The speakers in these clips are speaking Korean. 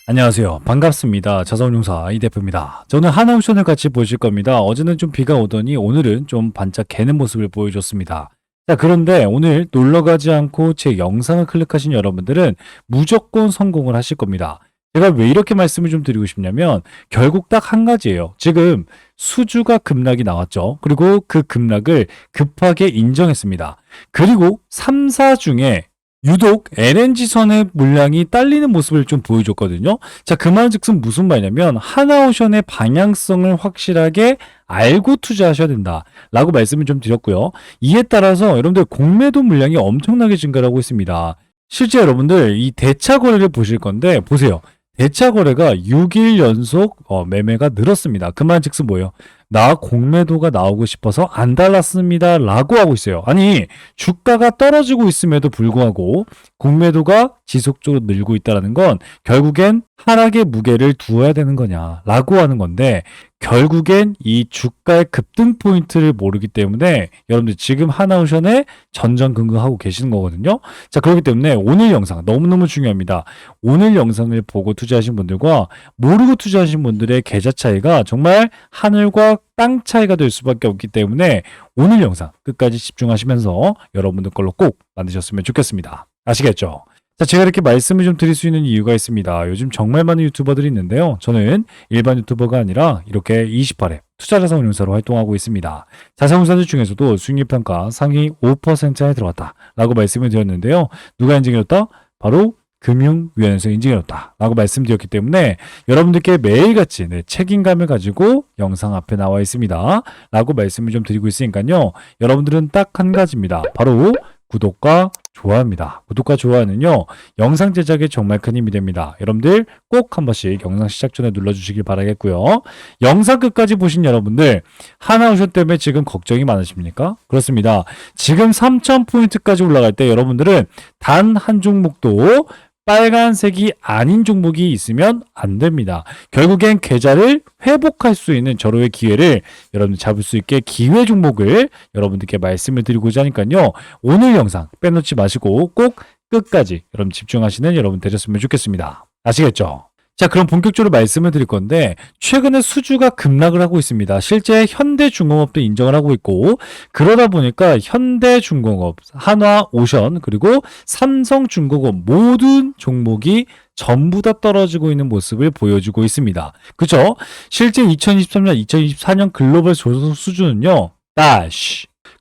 안녕하세요. 반갑습니다. 자산운용사 이 대표입니다. 저는 하나옵션을 같이 보실 겁니다. 어제는 좀 비가 오더니 오늘은 좀 반짝 개는 모습을 보여줬습니다. 자, 그런데 오늘 놀러 가지 않고 제 영상을 클릭하신 여러분들은 무조건 성공을 하실 겁니다. 제가 왜 이렇게 말씀을 좀 드리고 싶냐면 결국 딱 한 가지예요. 지금 수주가 급락이 나왔죠. 그리고 그 급락을 급하게 인정했습니다. 그리고 3사 중에 유독 LNG선의 물량이 딸리는 모습을 좀 보여줬거든요. 자, 그 말즉슨 무슨 말이냐면 하나오션의 방향성을 확실하게 알고 투자하셔야 된다라고 말씀을 좀 드렸고요. 이에 따라서 여러분들 공매도 물량이 엄청나게 증가를 하고 있습니다. 실제 여러분들 이 대차 거래를 보실 건데 보세요. 대차 거래가 6일 연속 매매가 늘었습니다. 그 말즉슨 뭐예요? 나 공매도가 나오고 싶어서 안 달랐습니다 라고 하고 있어요. 아니, 주가가 떨어지고 있음에도 불구하고 공매도가 지속적으로 늘고 있다는 건 결국엔 하락의 무게를 두어야 되는 거냐 라고 하는 건데, 결국엔 이 주가의 급등 포인트를 모르기 때문에 여러분들 지금 하나오션에 전전긍긍하고 계시는 거거든요. 자, 그렇기 때문에 오늘 영상 너무너무 중요합니다. 오늘 영상을 보고 투자하신 분들과 모르고 투자하신 분들의 계좌 차이가 정말 하늘과 땅 차이가 될 수밖에 없기 때문에 오늘 영상 끝까지 집중하시면서 여러분들 걸로 꼭 만드셨으면 좋겠습니다. 아시겠죠? 자, 제가 이렇게 말씀을 좀 드릴 수 있는 이유가 있습니다. 요즘 정말 많은 유튜버들이 있는데요. 저는 일반 유튜버가 아니라 이렇게 28회 투자자산운용사로 활동하고 있습니다. 자산운용사들 중에서도 수익률평가 상위 5%에 들어갔다 라고 말씀을 드렸는데요. 누가 인증해줬다? 바로 금융위원회에서 인증해줬다 라고 말씀드렸기 때문에 여러분들께 매일같이 책임감을 가지고 영상 앞에 나와 있습니다 라고 말씀을 좀 드리고 있으니까요. 여러분들은 딱 한 가지입니다. 바로 구독과 좋아요입니다. 구독과 좋아요는요, 영상 제작에 정말 큰 힘이 됩니다. 여러분들 꼭 한 번씩 영상 시작 전에 눌러주시길 바라겠고요. 영상 끝까지 보신 여러분들, 하나오션 때문에 지금 걱정이 많으십니까? 그렇습니다. 지금 3,000포인트까지 올라갈 때 여러분들은 단 한 종목도 빨간색이 아닌 종목이 있으면 안 됩니다. 결국엔 계좌를 회복할 수 있는 절호의 기회를 여러분들 잡을 수 있게 기회 종목을 여러분들께 말씀을 드리고자 하니까요. 오늘 영상 빼놓지 마시고 꼭 끝까지 여러분 집중하시는 여러분 되셨으면 좋겠습니다. 아시겠죠? 자, 그럼 본격적으로 말씀을 드릴 건데, 최근에 수주가 급락을 하고 있습니다. 실제 현대중공업도 인정을 하고 있고, 그러다 보니까 현대중공업, 한화오션, 그리고 삼성중공업 모든 종목이 전부 다 떨어지고 있는 모습을 보여주고 있습니다. 그죠? 실제 2023년, 2024년 글로벌 조선 수주는요,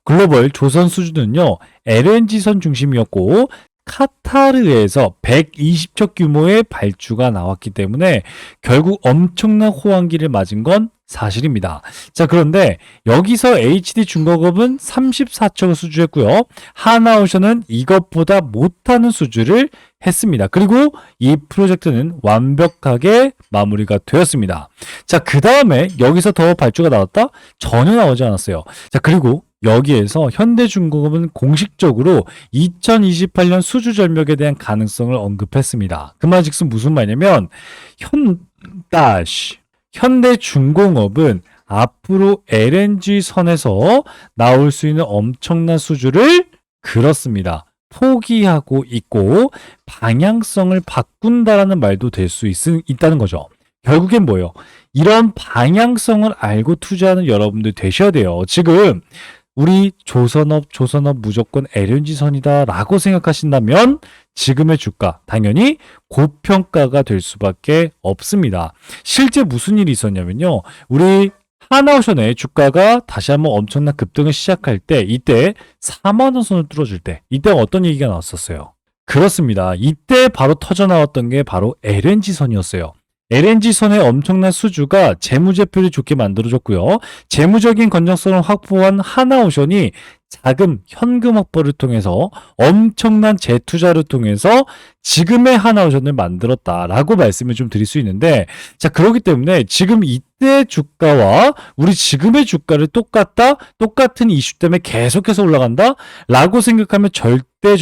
글로벌 조선 수주는요, LNG선 중심이었고, 카타르에서 120척 규모의 발주가 나왔기 때문에 결국 엄청난 호황기를 맞은 건 사실입니다. 자, 그런데 여기서 HD중공업은 34척을 수주했고요. 하나오션은 이것보다 못하는 수주를 했습니다. 그리고 이 프로젝트는 완벽하게 마무리가 되었습니다. 자, 그 다음에 여기서 더 발주가 나왔다? 전혀 나오지 않았어요. 자, 그리고 여기에서 현대중공업은 공식적으로 2028년 수주 절벽에 대한 가능성을 언급했습니다. 그 말즉슨 무슨 말이냐면 현대중공업은 앞으로 LNG 선에서 나올 수 있는 엄청난 수주를 포기하고 있고 방향성을 바꾼다라는 말도 될 수 있다는 거죠. 결국엔 뭐예요? 이런 방향성을 알고 투자하는 여러분들 되셔야 돼요. 지금 우리 조선업 무조건 LNG선이다 라고 생각하신다면 지금의 주가 당연히 고평가가 될 수밖에 없습니다. 실제 무슨 일이 있었냐면요. 우리 하나오션의 주가가 다시 한번 엄청난 급등을 시작할 때, 이때 4만원 선을 뚫어줄 때, 이때 어떤 얘기가 나왔었어요? 그렇습니다. 이때 바로 터져 나왔던 게 바로 LNG선이었어요. LNG선의 엄청난 수주가 재무제표를 좋게 만들어줬고요. 재무적인 건전성을 확보한 하나오션이 자금, 현금 확보를 통해서 엄청난 재투자를 통해서 지금의 하나오션을 만들었다라고 말씀을 좀 드릴 수 있는데, 자, 그렇기 때문에 지금 이때 주가와 우리 지금의 주가를 똑같은 이슈 때문에 계속해서 올라간다? 라고 생각하면 절대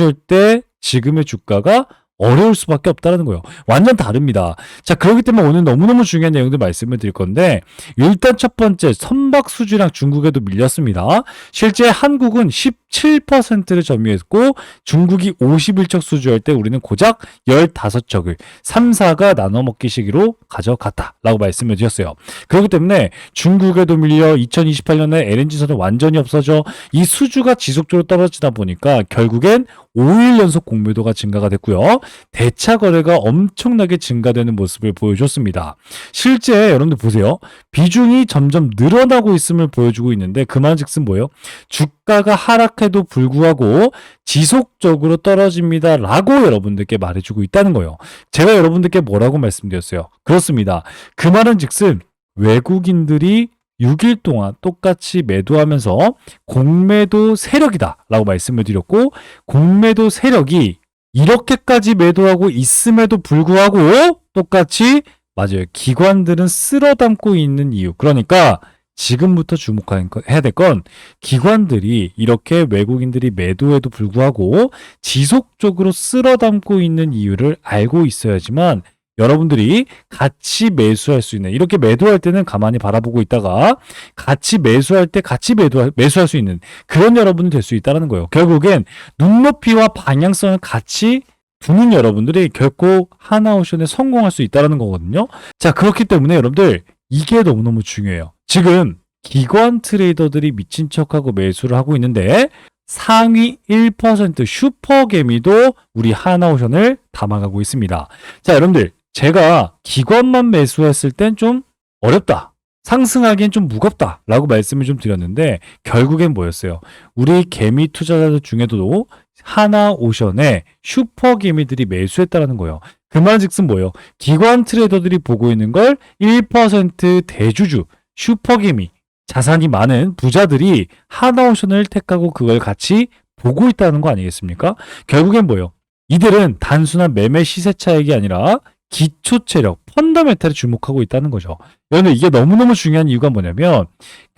지금의 주가가 어려울 수밖에 없다는 거예요. 완전 다릅니다. 자, 그렇기 때문에 오늘 너무너무 중요한 내용들 말씀을 드릴 건데 일단 첫 번째 선박 수주량 중국에도 밀렸습니다. 실제 한국은 17%를 점유했고 중국이 51척 수주할 때 우리는 고작 15척을 3, 4가 나눠 먹기 시기로 가져갔다라고 말씀을 드렸어요. 그렇기 때문에 중국에도 밀려 2028년에 LNG선은 완전히 없어져 이 수주가 지속적으로 떨어지다 보니까 결국엔 5일 연속 공매도가 증가가 됐고요. 대차 거래가 엄청나게 증가되는 모습을 보여줬습니다. 실제 여러분들 보세요. 비중이 점점 늘어나고 있음을 보여주고 있는데 그 말즉슨 뭐예요? 주가가 하락해도 불구하고 지속적으로 떨어집니다 라고 여러분들께 말해주고 있다는 거예요. 제가 여러분들께 뭐라고 말씀드렸어요? 그렇습니다. 그 말은 즉슨 외국인들이 6일 동안 똑같이 매도하면서 공매도 세력이다 라고 말씀을 드렸고 공매도 세력이 이렇게까지 매도하고 있음에도 불구하고 똑같이 맞아요. 기관들은 쓸어 담고 있는 이유. 그러니까 지금부터 주목해야 될 건 기관들이 이렇게 외국인들이 매도에도 불구하고 지속적으로 쓸어 담고 있는 이유를 알고 있어야지만 여러분들이 같이 매수할 수 있는 이렇게 매도할 때는 가만히 바라보고 있다가 같이 매수할 때 같이 매수할 수 있는 그런 여러분이 될 수 있다는 거예요. 결국엔 눈높이와 방향성을 같이 두는 여러분들이 결코 하나오션에 성공할 수 있다는 거거든요. 자, 그렇기 때문에 여러분들 이게 너무너무 중요해요. 지금 기관 트레이더들이 미친 척하고 매수를 하고 있는데 상위 1% 슈퍼개미도 우리 하나오션을 담아가고 있습니다. 자, 여러분들 제가 기관만 매수했을 땐 좀 어렵다. 상승하기엔 좀 무겁다. 라고 말씀을 좀 드렸는데 결국엔 뭐였어요? 우리 개미 투자자들 중에도 하나오션에 슈퍼개미들이 매수했다라는 거예요. 그 말즉슨 뭐예요? 기관 트레이더들이 보고 있는 걸 1% 대주주, 슈퍼개미, 자산이 많은 부자들이 하나오션을 택하고 그걸 같이 보고 있다는 거 아니겠습니까? 결국엔 뭐예요? 이들은 단순한 매매 시세 차익이 아니라 기초 체력, 펀더멘탈에 주목하고 있다는 거죠. 여러분 이게 너무너무 중요한 이유가 뭐냐면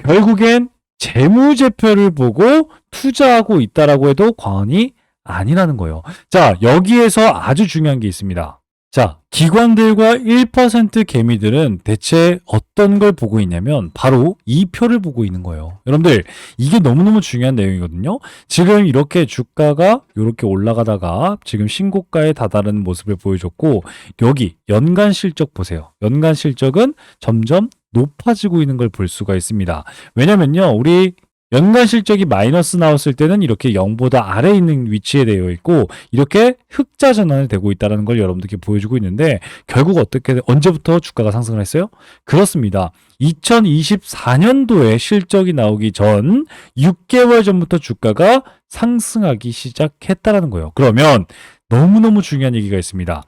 결국엔 재무제표를 보고 투자하고 있다라고 해도 과언이 아니라는 거예요. 자, 여기에서 아주 중요한 게 있습니다. 자, 기관들과 1% 개미들은 대체 어떤 걸 보고 있냐면 바로 이 표를 보고 있는 거예요. 여러분들 이게 너무너무 중요한 내용이거든요. 지금 이렇게 주가가 이렇게 올라가다가 지금 신고가에 다다르는 모습을 보여줬고 여기 연간 실적 보세요. 연간 실적은 점점 높아지고 있는 걸 볼 수가 있습니다. 왜냐면요. 우리 연간 실적이 마이너스 나왔을 때는 이렇게 0보다 아래에 있는 위치에 되어 있고 이렇게 흑자 전환이 되고 있다는 걸 여러분들께 보여주고 있는데 결국 언제부터 주가가 상승을 했어요? 그렇습니다. 2024년도에 실적이 나오기 전 6개월 전부터 주가가 상승하기 시작했다는 거예요. 그러면 너무너무 중요한 얘기가 있습니다.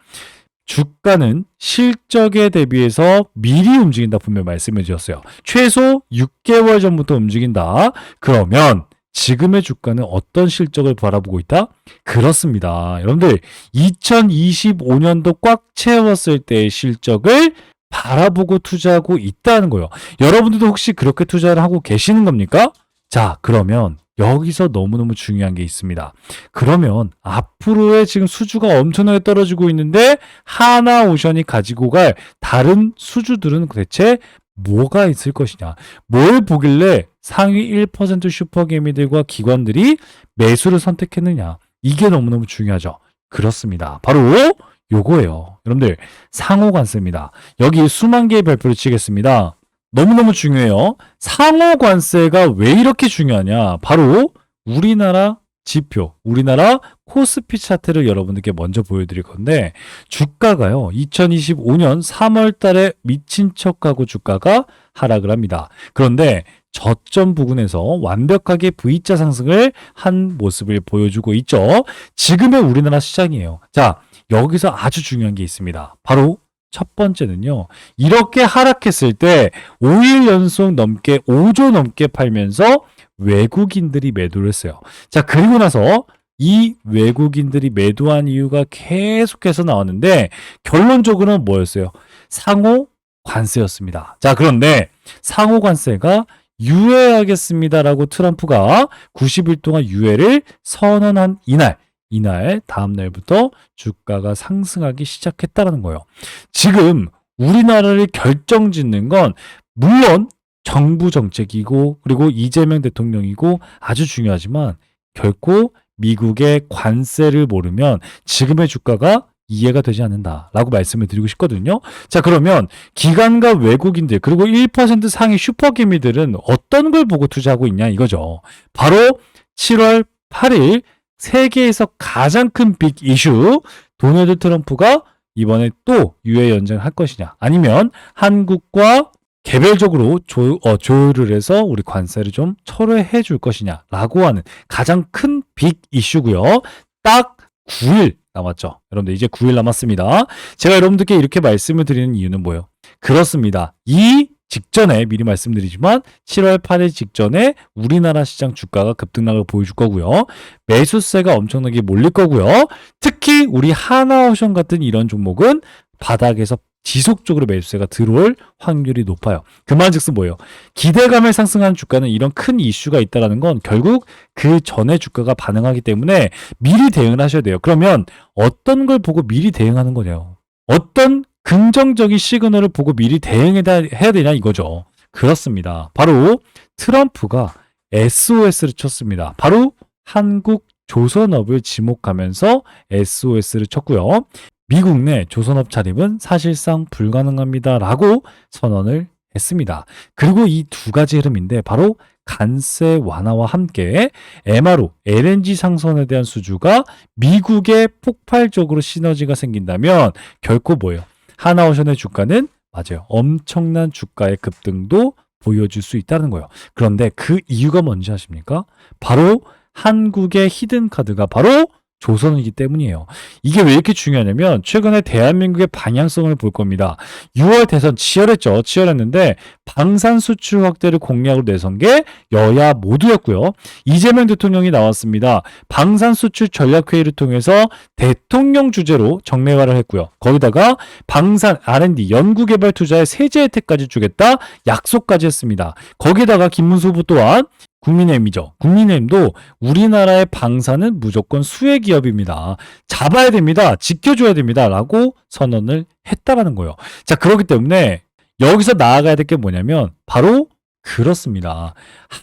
주가는 실적에 대비해서 미리 움직인다 분명히 말씀해 주셨어요. 최소 6개월 전부터 움직인다. 그러면 지금의 주가는 어떤 실적을 바라보고 있다? 그렇습니다. 여러분들 2025년도 꽉 채웠을 때의 실적을 바라보고 투자하고 있다는 거예요. 여러분들도 혹시 그렇게 투자를 하고 계시는 겁니까? 자, 그러면 여기서 너무너무 중요한 게 있습니다. 그러면 앞으로의 지금 수주가 엄청나게 떨어지고 있는데 하나오션이 가지고 갈 다른 수주들은 대체 뭐가 있을 것이냐? 뭘 보길래 상위 1% 슈퍼개미들과 기관들이 매수를 선택했느냐? 이게 너무너무 중요하죠. 그렇습니다. 바로 요거예요. 여러분들 상호관세입니다. 여기 수만 개의 별표를 치겠습니다. 너무너무 중요해요. 상호관세가 왜 이렇게 중요하냐? 바로 우리나라 지표, 우리나라 코스피 차트를 여러분들께 먼저 보여드릴 건데 주가가요. 2025년 3월 달에 미친 척하고 주가가 하락을 합니다. 그런데 저점 부근에서 완벽하게 V자 상승을 한 모습을 보여주고 있죠. 지금의 우리나라 시장이에요. 자, 여기서 아주 중요한 게 있습니다. 바로 첫 번째는요. 이렇게 하락했을 때 5일 연속 넘게 5조 넘게 팔면서 외국인들이 매도를 했어요. 자, 그리고 나서 이 외국인들이 매도한 이유가 계속해서 나왔는데 결론적으로는 뭐였어요? 상호 관세였습니다. 자, 그런데 상호 관세가 유예하겠습니다라고 트럼프가 90일 동안 유예를 선언한 이날 이날 다음 날부터 주가가 상승하기 시작했다라는 거예요. 지금 우리나라를 결정짓는 건 물론 정부 정책이고 그리고 이재명 대통령이고 아주 중요하지만 결코 미국의 관세를 모르면 지금의 주가가 이해가 되지 않는다라고 말씀을 드리고 싶거든요. 자, 그러면 기관과 외국인들 그리고 1% 상위 슈퍼기미들은 어떤 걸 보고 투자하고 있냐 이거죠. 바로 7월 8일 세계에서 가장 큰 빅 이슈 도널드 트럼프가 이번에 또 유해 연장을 할 것이냐 아니면 한국과 개별적으로 조율을 해서 우리 관세를 좀 철회해 줄 것이냐라고 하는 가장 큰 빅 이슈고요. 딱 9일 남았죠. 여러분들 이제 9일 남았습니다. 제가 여러분들께 이렇게 말씀을 드리는 이유는 뭐예요? 그렇습니다. 이 직전에 미리 말씀드리지만 7월 8일 직전에 우리나라 시장 주가가 급등락을 보여줄 거고요. 매수세가 엄청나게 몰릴 거고요. 특히 우리 하나오션 같은 이런 종목은 바닥에서 지속적으로 매수세가 들어올 확률이 높아요. 그 말즉슨 뭐예요? 기대감을 상승하는 주가는 이런 큰 이슈가 있다는 건 결국 그 전에 주가가 반응하기 때문에 미리 대응을 하셔야 돼요. 그러면 어떤 걸 보고 미리 대응하는 거냐요? 어떤 긍정적인 시그널을 보고 미리 대응해야 되냐 이거죠. 그렇습니다. 바로 트럼프가 SOS를 쳤습니다. 바로 한국 조선업을 지목하면서 SOS를 쳤고요. 미국 내 조선업 차립은 사실상 불가능합니다라고 선언을 했습니다. 그리고 이 두 가지 흐름인데 바로 관세 완화와 함께 MRO, LNG 상선에 대한 수주가 미국에 폭발적으로 시너지가 생긴다면 결코 뭐예요? 하나오션의 주가는 맞아요. 엄청난 주가의 급등도 보여줄 수 있다는 거예요. 그런데 그 이유가 뭔지 아십니까? 바로 한국의 히든카드가 바로 조선이기 때문이에요. 이게 왜 이렇게 중요하냐면 최근에 대한민국의 방향성을 볼 겁니다. 6월 대선 치열했죠. 치열했는데 방산 수출 확대를 공약으로 내선 게 여야 모두였고요. 이재명 대통령이 나왔습니다. 방산 수출 전략회의를 통해서 대통령 주재로 정례화를 했고요. 거기다가 방산 R&D 연구개발 투자에 세제 혜택까지 주겠다 약속까지 했습니다. 거기다가 김문수 후보 또한 국민의힘이죠. 국민의힘도 우리나라의 방산은 무조건 수혜 기업입니다. 잡아야 됩니다. 지켜줘야 됩니다. 라고 선언을 했다라는 거예요. 자, 그렇기 때문에 여기서 나아가야 될 게 뭐냐면 바로 그렇습니다.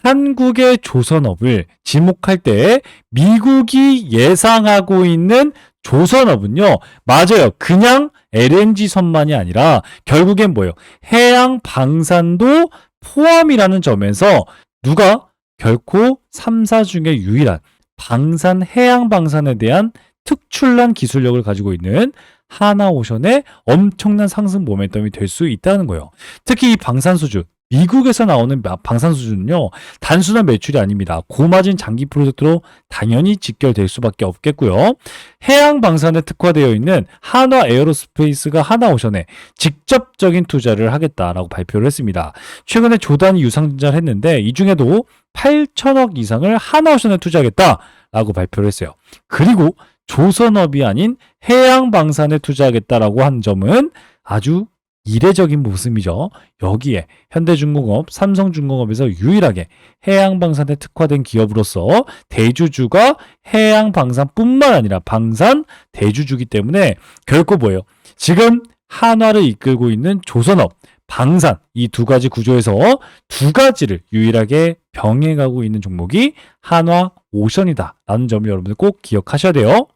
한국의 조선업을 지목할 때 미국이 예상하고 있는 조선업은요. 맞아요. 그냥 LNG선만이 아니라 결국엔 뭐예요? 해양 방산도 포함이라는 점에서 누가 결코 3사 중에 유일한 방산, 해양 방산에 대한 특출난 기술력을 가지고 있는 하나오션의 엄청난 상승 모멘텀이 될 수 있다는 거예요. 특히 이 방산수주, 미국에서 나오는 방산수주는요, 단순한 매출이 아닙니다. 고마진 장기 프로젝트로 당연히 직결될 수밖에 없겠고요. 해양 방산에 특화되어 있는 한화 에어로스페이스가 하나오션에 직접적인 투자를 하겠다라고 발표를 했습니다. 최근에 조단위 유상증자를 했는데 이 중에도 8천억 이상을 하나오션에 투자하겠다라고 발표를 했어요. 그리고 조선업이 아닌 해양 방산에 투자하겠다라고 한 점은 아주 이례적인 모습이죠. 여기에 현대중공업, 삼성중공업에서 유일하게 해양방산에 특화된 기업으로서 대주주가 해양방산뿐만 아니라 방산 대주주기 때문에 결코 뭐예요? 지금 한화를 이끌고 있는 조선업, 방산 이 두 가지 구조에서 두 가지를 유일하게 병행하고 있는 종목이 한화오션이다라는 점을 여러분들 꼭 기억하셔야 돼요.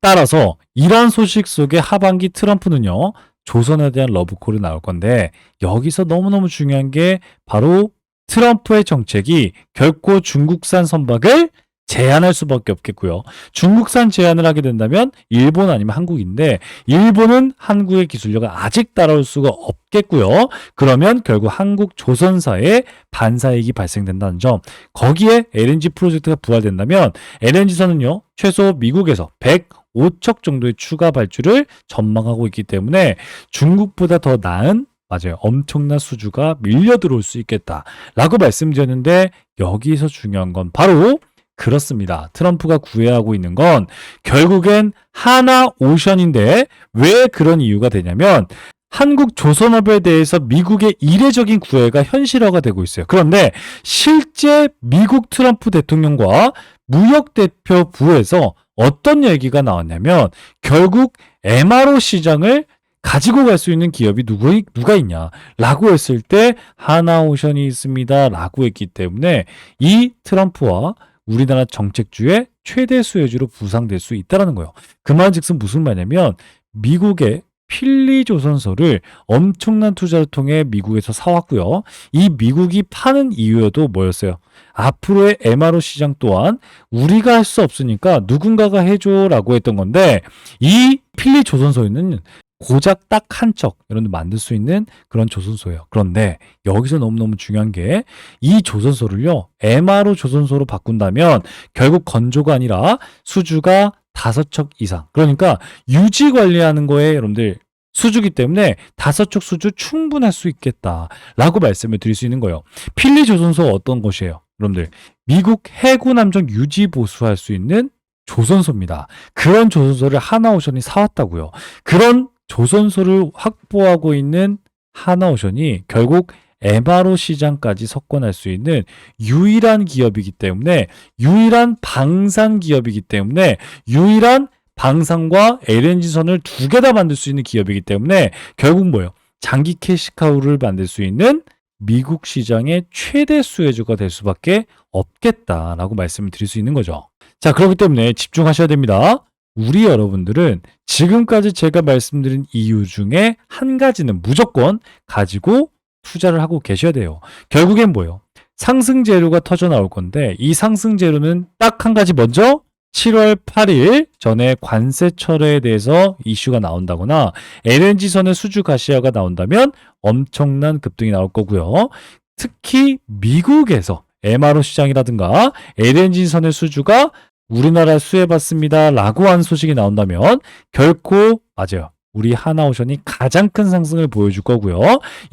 따라서 이러한 소식 속에 하반기 트럼프는요. 조선에 대한 러브콜이 나올 건데 여기서 너무너무 중요한 게 바로 트럼프의 정책이 결코 중국산 선박을 제한할 수밖에 없겠고요. 중국산 제한을 하게 된다면 일본 아니면 한국인데 일본은 한국의 기술력을 아직 따라올 수가 없겠고요. 그러면 결국 한국 조선사에 반사이익이 발생된다는 점. 거기에 LNG 프로젝트가 부활된다면 LNG선은요. 최소 미국에서 105척 정도의 추가 발주를 전망하고 있기 때문에 중국보다 더 나은 맞아요. 엄청난 수주가 밀려 들어올 수 있겠다라고 말씀드렸는데 여기서 중요한 건 바로 그렇습니다. 트럼프가 구애하고 있는 건 결국엔 하나오션인데 왜 그런 이유가 되냐면 한국 조선업에 대해서 미국의 이례적인 구애가 현실화가 되고 있어요. 그런데 실제 미국 트럼프 대통령과 무역대표부에서 어떤 얘기가 나왔냐면 결국 MRO 시장을 가지고 갈 수 있는 기업이 누가 있냐라고 했을 때 하나오션이 있습니다라고 했기 때문에 이 트럼프와 우리나라 정책주의 최대 수혜주로 부상될 수 있다라는 거예요. 그 말즉슨 무슨 말이냐면 미국의 필리조선소를 엄청난 투자를 통해 미국에서 사왔고요. 이 미국이 파는 이유도 뭐였어요? 앞으로의 MRO 시장 또한 우리가 할 수 없으니까 누군가가 해줘라고 했던 건데 이 필리조선소에는 고작 딱 한 척 이런 데 만들 수 있는 그런 조선소예요. 그런데 여기서 너무너무 중요한 게 이 조선소를요. MRO 조선소로 바꾼다면 결국 건조가 아니라 수주가 5척 이상. 그러니까 유지 관리하는 거에 여러분들 수주기 때문에 5척 수주 충분할 수 있겠다라고 말씀을 드릴 수 있는 거예요. 필리 조선소 어떤 것이에요? 여러분들 미국 해군 함정 유지 보수할 수 있는 조선소입니다. 그런 조선소를 하나오션이 사왔다고요. 그런 조선소를 확보하고 있는 하나오션이 결국 MRO 시장까지 석권할 수 있는 유일한 기업이기 때문에 유일한 방산 기업이기 때문에 유일한 방산과 LNG선을 두 개 다 만들 수 있는 기업이기 때문에 결국 뭐예요? 장기 캐시카우를 만들 수 있는 미국 시장의 최대 수혜주가 될 수밖에 없겠다라고 말씀을 드릴 수 있는 거죠. 자, 그렇기 때문에 집중하셔야 됩니다. 우리 여러분들은 지금까지 제가 말씀드린 이유 중에 한 가지는 무조건 가지고 투자를 하고 계셔야 돼요. 결국엔 뭐예요? 상승 재료가 터져 나올 건데 이 상승 재료는 딱 한 가지 먼저 7월 8일 전에 관세 철회에 대해서 이슈가 나온다거나 LNG선의 수주 가시화가 나온다면 엄청난 급등이 나올 거고요. 특히 미국에서 MRO 시장이라든가 LNG선의 수주가 우리나라에 수혜받습니다 라고 한 소식이 나온다면 결코 맞아요. 우리 하나오션이 가장 큰 상승을 보여줄 거고요.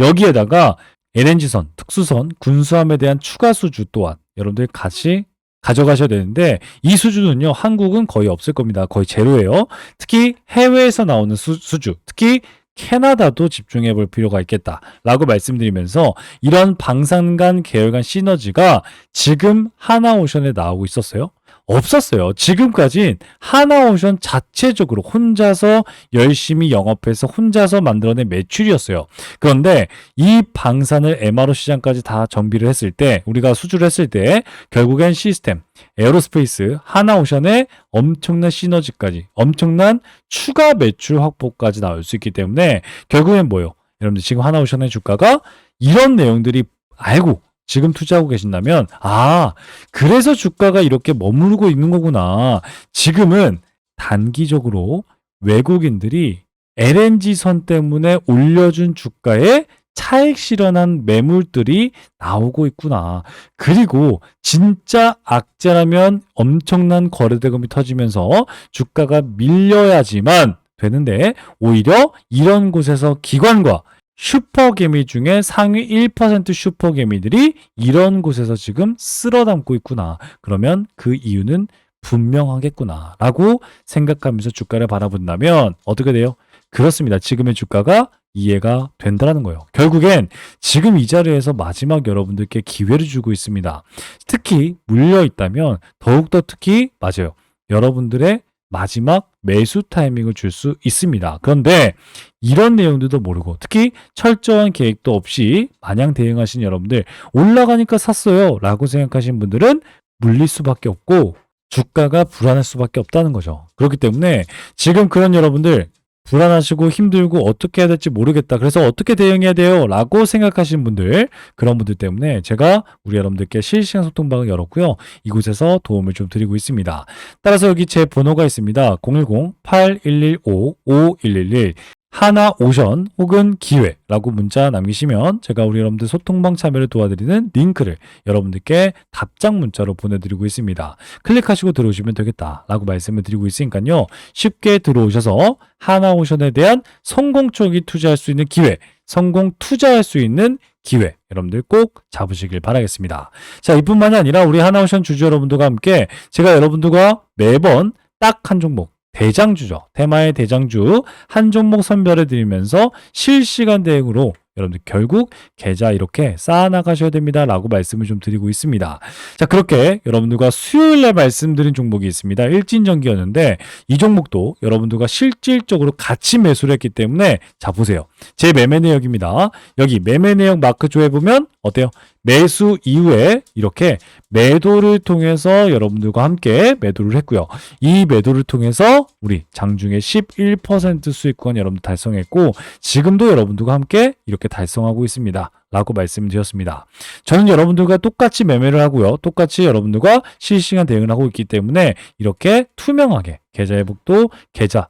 여기에다가 LNG선, 특수선, 군수함에 대한 추가 수주 또한 여러분들 같이 가져가셔야 되는데 이 수주는요. 한국은 거의 없을 겁니다. 거의 제로예요. 특히 해외에서 나오는 수주, 특히 캐나다도 집중해 볼 필요가 있겠다라고 말씀드리면서 이런 방산 간 계열 간 시너지가 지금 하나오션에 나오고 있었어요? 없었어요. 지금까진 하나오션 자체적으로 혼자서 열심히 영업해서 혼자서 만들어낸 매출이었어요. 그런데 이 방산을 MRO 시장까지 다 정비를 했을 때 우리가 수주를 했을 때 결국엔 시스템, 에어로스페이스, 하나오션의 엄청난 시너지까지 엄청난 추가 매출 확보까지 나올 수 있기 때문에 결국엔 뭐예요? 여러분들 지금 하나오션의 주가가 이런 내용들이 알고 지금 투자하고 계신다면 그래서 주가가 이렇게 머무르고 있는 거구나. 지금은 단기적으로 외국인들이 LNG선 때문에 올려준 주가에 차익 실현한 매물들이 나오고 있구나. 그리고 진짜 악재라면 엄청난 거래대금이 터지면서 주가가 밀려야지만 되는데 오히려 이런 곳에서 기관과 슈퍼개미 중에 상위 1% 슈퍼개미들이 이런 곳에서 지금 쓸어 담고 있구나. 그러면 그 이유는 분명하겠구나 라고 생각하면서 주가를 바라본다면 어떻게 돼요? 그렇습니다. 지금의 주가가 이해가 된다는 거예요. 결국엔 지금 이 자리에서 마지막 여러분들께 기회를 주고 있습니다. 특히 물려 있다면 더욱더 특히 맞아요. 여러분들의 마지막 매수 타이밍을 줄 수 있습니다. 그런데 이런 내용들도 모르고 특히 철저한 계획도 없이 마냥 대응하신 여러분들 올라가니까 샀어요 라고 생각하시는 분들은 물릴 수밖에 없고 주가가 불안할 수밖에 없다는 거죠. 그렇기 때문에 지금 그런 여러분들 불안하시고 힘들고 어떻게 해야 될지 모르겠다. 그래서 어떻게 대응해야 돼요? 라고 생각하시는 분들, 그런 분들 때문에 제가 우리 여러분들께 실시간 소통방을 열었고요. 이곳에서 도움을 좀 드리고 있습니다. 따라서 여기 제 번호가 있습니다. 010-8115-5111 하나오션 혹은 기회라고 문자 남기시면 제가 우리 여러분들 소통방 참여를 도와드리는 링크를 여러분들께 답장 문자로 보내드리고 있습니다. 클릭하시고 들어오시면 되겠다라고 말씀을 드리고 있으니까요. 쉽게 들어오셔서 하나오션에 대한 성공 초기 투자할 수 있는 기회, 성공 투자할 수 있는 기회 여러분들 꼭 잡으시길 바라겠습니다. 자, 이뿐만이 아니라 우리 하나오션 주주 여러분들과 함께 제가 여러분들과 매번 딱 한 종목 대장주죠. 테마의 대장주 한 종목 선별해 드리면서 실시간 대응으로 여러분들 결국 계좌 이렇게 쌓아나가셔야 됩니다라고 말씀을 좀 드리고 있습니다. 자, 그렇게 여러분들과 수요일에 말씀드린 종목이 있습니다. 일진전기였는데 이 종목도 여러분들과 실질적으로 같이 매수를 했기 때문에 자 보세요. 제 매매 내역입니다. 여기 매매 내역 마크조에 보면 어때요? 매수 이후에 이렇게 매도를 통해서 여러분들과 함께 매도를 했고요. 이 매도를 통해서 우리 장중에 11% 수익권 여러분들 달성했고 지금도 여러분들과 함께 이렇게 달성하고 있습니다. 라고 말씀드렸습니다. 저는 여러분들과 똑같이 매매를 하고요. 똑같이 여러분들과 실시간 대응을 하고 있기 때문에 이렇게 투명하게 계좌 회복도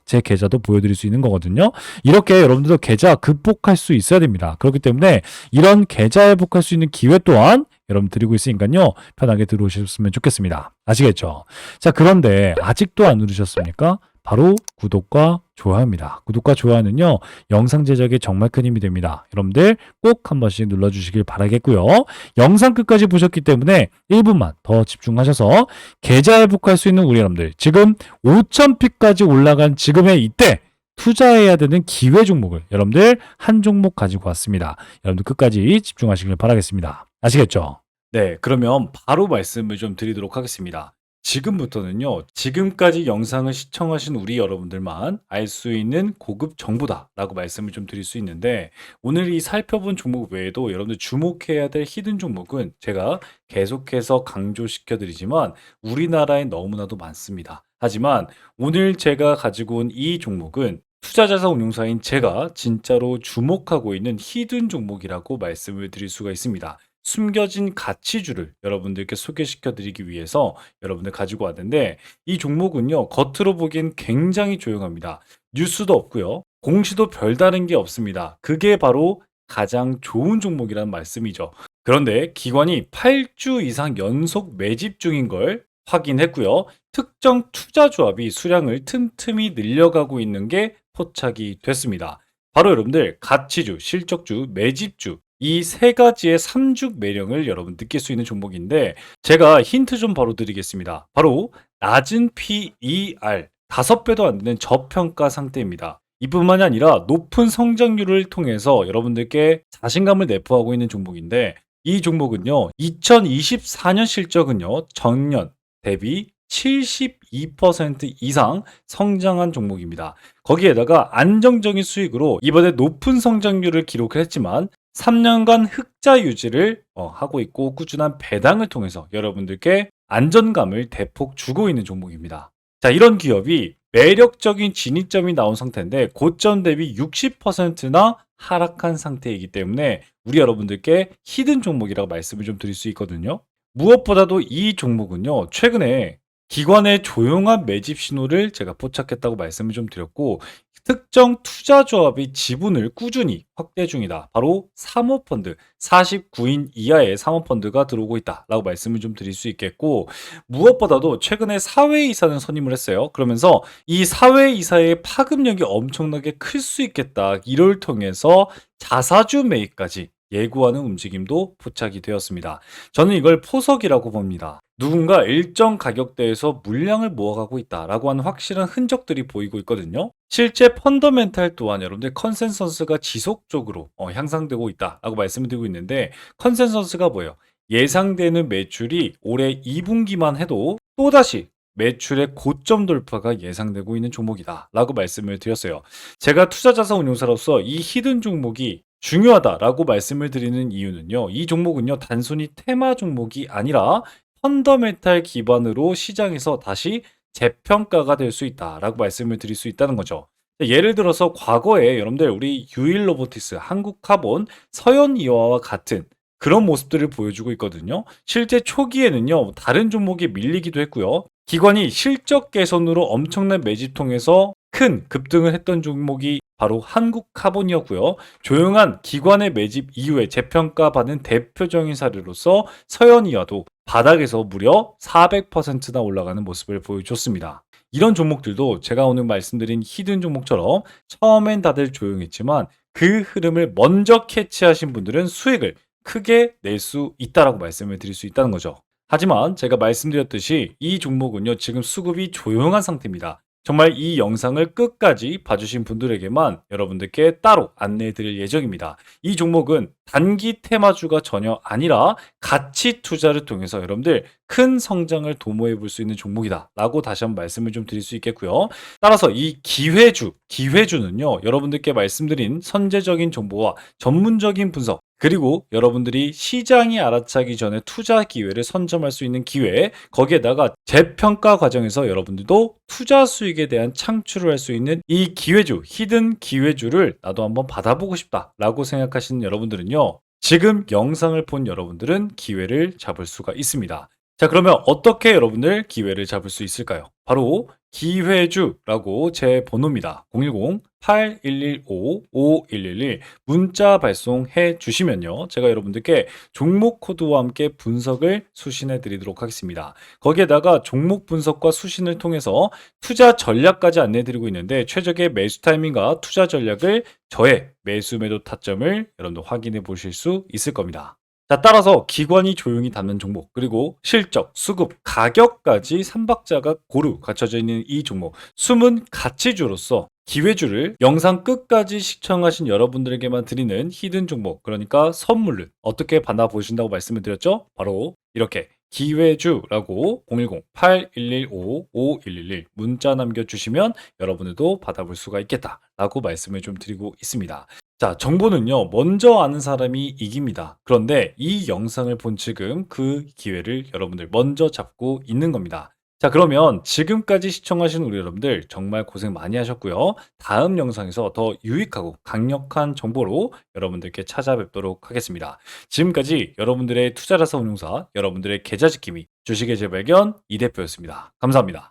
제 계좌도 보여드릴 수 있는 거거든요. 이렇게 여러분들도 계좌 극복할 수 있어야 됩니다. 그렇기 때문에 이런 계좌 회복할 수 있는 기회 또한 여러분 드리고 있으니까요. 편하게 들어오셨으면 좋겠습니다. 아시겠죠? 자, 그런데 아직도 안 누르셨습니까? 바로 구독과 좋아요입니다. 구독과 좋아요는요, 영상 제작에 정말 큰 힘이 됩니다. 여러분들 꼭 한 번씩 눌러주시길 바라겠고요. 영상 끝까지 보셨기 때문에 1분만 더 집중하셔서 계좌 회복할 수 있는 우리 여러분들, 지금 5,000피까지 올라간 지금의 이때 투자해야 되는 기회 종목을 여러분들 한 종목 가지고 왔습니다. 여러분들 끝까지 집중하시길 바라겠습니다. 아시겠죠? 네, 그러면 바로 말씀을 좀 드리도록 하겠습니다. 지금부터는요, 지금까지 영상을 시청하신 우리 여러분들만 알 수 있는 고급 정보다라고 말씀을 좀 드릴 수 있는데, 오늘 이 살펴본 종목 외에도 여러분들 주목해야 될 히든 종목은 제가 계속해서 강조시켜 드리지만 우리나라에 너무나도 많습니다. 하지만 오늘 제가 가지고 온 이 종목은 투자자산운용사인 제가 진짜로 주목하고 있는 히든 종목이라고 말씀을 드릴 수가 있습니다. 숨겨진 가치주를 여러분들께 소개시켜 드리기 위해서 여러분들 가지고 왔는데, 이 종목은요, 겉으로 보기엔 굉장히 조용합니다. 뉴스도 없고요. 공시도 별다른 게 없습니다. 그게 바로 가장 좋은 종목이라는 말씀이죠. 그런데 기관이 8주 이상 연속 매집 중인 걸 확인했고요. 특정 투자 조합이 수량을 틈틈이 늘려가고 있는 게 포착이 됐습니다. 바로 여러분들 가치주, 실적주, 매집주 이 세 가지의 삼죽 매력을 여러분 느낄 수 있는 종목인데, 제가 힌트 좀 바로 드리겠습니다. 바로 낮은 PER 5배도 안 되는 저평가 상태입니다. 이뿐만이 아니라 높은 성장률을 통해서 여러분들께 자신감을 내포하고 있는 종목인데, 이 종목은요 2024년 실적은요 전년 대비 72% 이상 성장한 종목입니다. 거기에다가 안정적인 수익으로 이번에 높은 성장률을 기록을 했지만 3년간 흑자 유지를 하고 있고 꾸준한 배당을 통해서 여러분들께 안전감을 대폭 주고 있는 종목입니다. 자, 이런 기업이 매력적인 진입점이 나온 상태인데 고점 대비 60%나 하락한 상태이기 때문에 우리 여러분들께 히든 종목이라고 말씀을 좀 드릴 수 있거든요. 무엇보다도 이 종목은요, 최근에 기관의 조용한 매집 신호를 제가 포착했다고 말씀을 좀 드렸고, 특정 투자 조합이 지분을 꾸준히 확대 중이다. 바로 사모펀드, 49인 이하의 사모펀드가 들어오고 있다라고 말씀을 좀 드릴 수 있겠고, 무엇보다도 최근에 사회이사는 선임을 했어요. 그러면서 이 사회이사의 파급력이 엄청나게 클 수 있겠다. 이를 통해서 자사주 매입까지 예고하는 움직임도 포착이 되었습니다. 저는 이걸 포석이라고 봅니다. 누군가 일정 가격대에서 물량을 모아가고 있다라고 하는 확실한 흔적들이 보이고 있거든요. 실제 펀더멘탈 또한 여러분들 컨센서스가 지속적으로 향상되고 있다라고 말씀을 드리고 있는데, 컨센서스가 뭐예요? 예상되는 매출이 올해 2분기만 해도 또다시 매출의 고점 돌파가 예상되고 있는 종목이다 라고 말씀을 드렸어요. 제가 투자자산운용사로서 이 히든 종목이 중요하다라고 말씀을 드리는 이유는요, 이 종목은요 단순히 테마 종목이 아니라 펀더멘탈 기반으로 시장에서 다시 재평가가 될 수 있다라고 말씀을 드릴 수 있다는 거죠. 예를 들어서 과거에 여러분들 우리 유일로보티스, 한국카본, 서현이와와 같은 그런 모습들을 보여주고 있거든요. 실제 초기에는요 다른 종목이 밀리기도 했고요. 기관이 실적 개선으로 엄청난 매집 통해서 큰 급등을 했던 종목이 바로 한국카본이었고요. 조용한 기관의 매집 이후에 재평가받은 대표적인 사례로서 서현이와도 바닥에서 무려 400%나 올라가는 모습을 보여줬습니다. 이런 종목들도 제가 오늘 말씀드린 히든 종목처럼 처음엔 다들 조용했지만 그 흐름을 먼저 캐치하신 분들은 수익을 크게 낼 수 있다라고 말씀을 드릴 수 있다는 거죠. 하지만 제가 말씀드렸듯이 이 종목은요 지금 수급이 조용한 상태입니다. 정말 이 영상을 끝까지 봐주신 분들에게만 여러분들께 따로 안내해 드릴 예정입니다. 이 종목은 단기 테마주가 전혀 아니라 가치 투자를 통해서 여러분들 큰 성장을 도모해 볼 수 있는 종목이다 라고 다시 한번 말씀을 좀 드릴 수 있겠고요. 따라서 이 기회주는요, 여러분들께 말씀드린 선제적인 정보와 전문적인 분석, 그리고 여러분들이 시장이 알아차기 전에 투자 기회를 선점할 수 있는 기회, 거기에다가 재평가 과정에서 여러분들도 투자 수익에 대한 창출을 할 수 있는 이 기회주, 히든 기회주를 나도 한번 받아보고 싶다라고 생각하시는 여러분들은요, 지금 영상을 본 여러분들은 기회를 잡을 수가 있습니다. 자, 그러면 어떻게 여러분들 기회를 잡을 수 있을까요? 바로 기회주라고 제 번호입니다. 010-8115-5111 문자 발송해 주시면요, 제가 여러분들께 종목 코드와 함께 분석을 수신해 드리도록 하겠습니다. 거기에다가 종목 분석과 수신을 통해서 투자 전략까지 안내 드리고 있는데, 최적의 매수 타이밍과 투자 전략을 저의 매수 매도 타점을 여러분들 확인해 보실 수 있을 겁니다. 자, 따라서 기관이 조용히 담는 종목, 그리고 실적, 수급, 가격까지 삼박자가 고루 갖춰져 있는 이 종목, 숨은 가치주로서 기회주를 영상 끝까지 시청하신 여러분들에게만 드리는 히든 종목, 그러니까 선물을 어떻게 받아보신다고 말씀을 드렸죠? 바로 이렇게 기회주라고 010-8115-5111 문자 남겨주시면 여러분들도 받아볼 수가 있겠다라고 말씀을 좀 드리고 있습니다. 자, 정보는요, 먼저 아는 사람이 이깁니다. 그런데 이 영상을 본 지금 그 기회를 여러분들 먼저 잡고 있는 겁니다. 자, 그러면 지금까지 시청하신 우리 여러분들 정말 고생 많이 하셨고요. 다음 영상에서 더 유익하고 강력한 정보로 여러분들께 찾아뵙도록 하겠습니다. 지금까지 여러분들의 투자자산 운용사, 여러분들의 계좌 지킴이, 주식의 재발견 이 대표였습니다. 감사합니다.